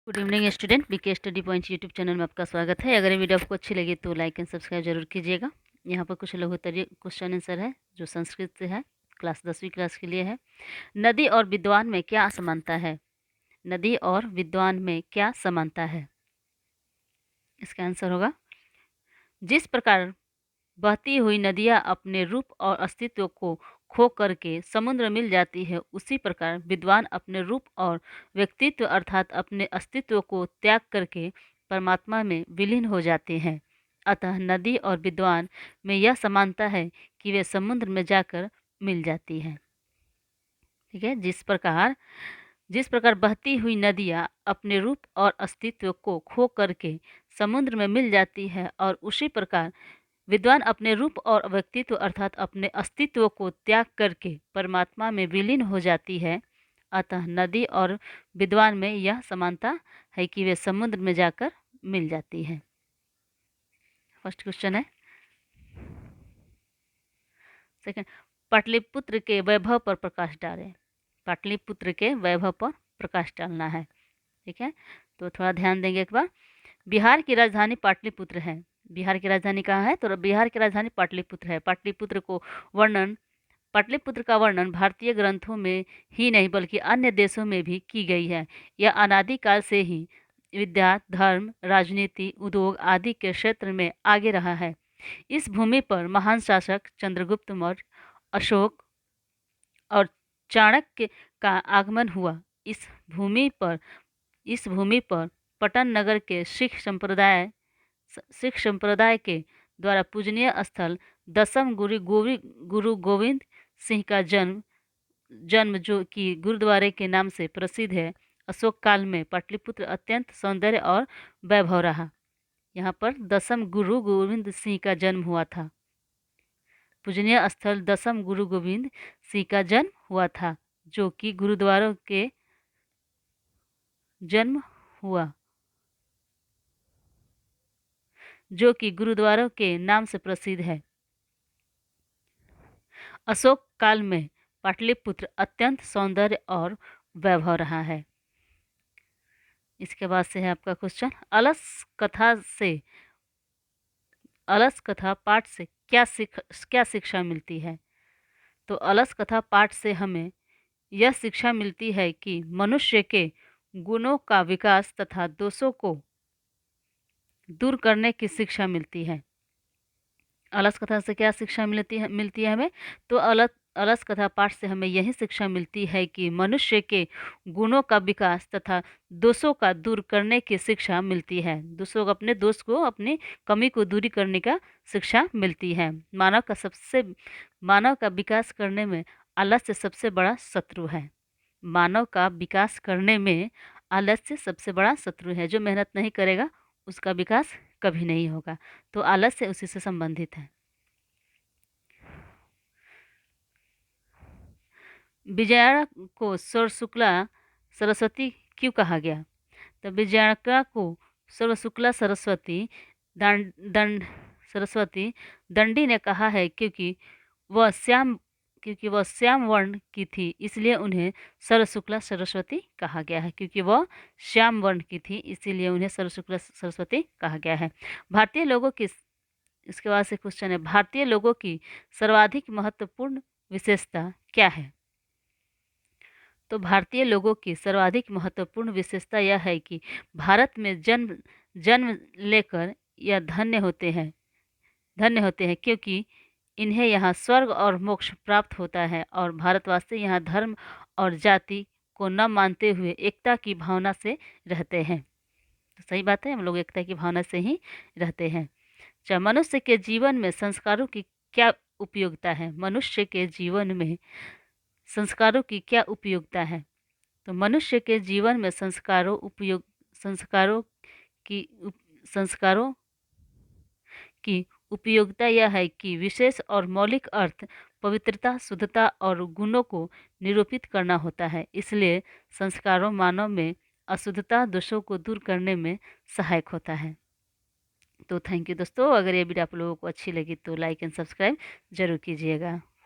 Good evening student, BK Study Point YouTube channel में आपका स्वागत है। अगर ये वीडियो आपको अच्छी लगी तो लाइक एंड सब्सक्राइब जरूर कीजिएगा। यहाँ पर कुछ लघुत्तरीय क्वेश्चन आंसर है जो संस्कृत से है, क्लास 10वीं क्लास के लिए है। नदी और विद्वान में क्या समानता है? नदी और विद्वान में क्या समानता है? इसका आंसर होगा, जिस प्रकार बहती हुई नदियाँ अपने रूप और अस्तित्व को खो करके समुद्र मिल जाती है, उसी प्रकार विद्वान अपने रूप और व्यक्तित्व अर्थात अपने अस्तित्व को त्याग करके परमात्मा में विलीन हो जाते हैं। अतः नदी और विद्वान में यह समानता है कि वे समुद्र में जाकर मिल जाती हैं। ठीक है, जिस प्रकार बहती हुई नदियाँ अपने रूप और अस्तित्व को खो करके समुद्र में मिल जाती है, और उसी प्रकार विद्वान अपने रूप और व्यक्तित्व अर्थात अपने अस्तित्व को त्याग करके परमात्मा में विलीन हो जाती है। अतः नदी और विद्वान में यह समानता है कि वे समुद्र में जाकर मिल जाती है। फर्स्ट क्वेश्चन है। सेकंड, पाटलिपुत्र के वैभव पर प्रकाश डालें। पाटलिपुत्र के वैभव पर प्रकाश डालना है। ठीक है, तो थोड़ा ध्यान देंगे एक बार। बिहार की राजधानी पाटलिपुत्र है। बिहार की राजधानी कहाँ है? तो बिहार की राजधानी पाटलिपुत्र है। पाटलिपुत्र का वर्णन भारतीय ग्रंथों में ही नहीं बल्कि अन्य देशों में भी की गई है। यह अनादिकाल से ही विद्या, धर्म, राजनीति, उद्योग आदि के क्षेत्र में आगे रहा है। इस भूमि पर महान शासक चंद्रगुप्त मौर्य, अशोक और चाणक्य का आगमन हुआ। इस भूमि पर इस भूमि पर पटन नगर के सिख संप्रदाय के द्वारा पूजनीय स्थल दसम गुरु गोविंद सिंह का जन्म जन्म जो कि गुरुद्वारे के नाम से प्रसिद्ध है। अशोक काल में पाटलिपुत्र अत्यंत सौंदर्य और वैभव रहा। यहाँ पर दसम गुरु गोविंद सिंह का जन्म हुआ था। पूजनीय स्थल दसम गुरु गोविंद सिंह का जन्म हुआ था, जो कि गुरुद्वारों के जन्म हुआ जो कि गुरुद्वारों के नाम से प्रसिद्ध है। अशोक काल में पाटलिपुत्र अत्यंत सौंदर्य और वैभव रहा है। इसके बाद से है आपका क्वेश्चन, अलस कथा पाठ से क्या शिक्षा मिलती है? तो अलस कथा पाठ से हमें यह शिक्षा मिलती है कि मनुष्य के गुणों का विकास तथा दोषों को दूर करने की शिक्षा मिलती है। अलस कथा से क्या शिक्षा मिलती है हमें? तो अलस कथा पाठ से हमें यही शिक्षा मिलती है कि मनुष्य के गुणों का विकास तथा दोषों का दूर करने की शिक्षा मिलती है। अपने दोष को, अपनी कमी को दूरी करने का शिक्षा मिलती है। मानव का विकास करने में आलस्य सबसे बड़ा शत्रु है। मानव का विकास करने में आलस्य सबसे बड़ा शत्रु है। जो मेहनत नहीं करेगा उसका विकास कभी नहीं होगा। तो आलस्य उसी से संबंधित है। विजया को सर्वशुक्ला सरस्वती क्यों कहा गया? तो विजयाका को सर्वशुक्ला सरस्वती दंडी ने कहा है वह श्याम क्योंकि वह श्याम वर्ण की थी, इसलिए उन्हें सर्वशुक्ला सरस्वती कहा गया है। क्योंकि वह श्याम वर्ण की थी इसीलिए उन्हें सर्वशुक्ला सरस्वती कहा गया है। भारतीय लोगों की इसके बाद से क्वेश्चन है, भारतीय लोगों की सर्वाधिक महत्वपूर्ण विशेषता क्या है? तो भारतीय लोगों की सर्वाधिक महत्वपूर्ण विशेषता यह है कि भारत में जन्म जन्म लेकर यह धन्य होते हैं क्योंकि इन्हें यहाँ स्वर्ग और मोक्ष प्राप्त होता है, और भारतवासी यहाँ धर्म और जाति को न मानते हुए एकता की भावना से रहते हैं। तो सही बात है, हम लोग एकता की भावना से ही रहते हैं। अच्छा, मनुष्य के जीवन में संस्कारों की क्या उपयोगिता है? मनुष्य के जीवन में संस्कारों की क्या उपयोगिता है? तो मनुष्य के जीवन में संस्कारों की उपयोगिता यह है कि विशेष और मौलिक अर्थ पवित्रता, शुद्धता और गुणों को निरूपित करना होता है। इसलिए संस्कारों मानव में अशुद्धता, दोषों को दूर करने में सहायक होता है। तो थैंक यू दोस्तों। अगर ये वीडियो आप लोगों को अच्छी लगी तो लाइक एंड सब्सक्राइब जरूर कीजिएगा।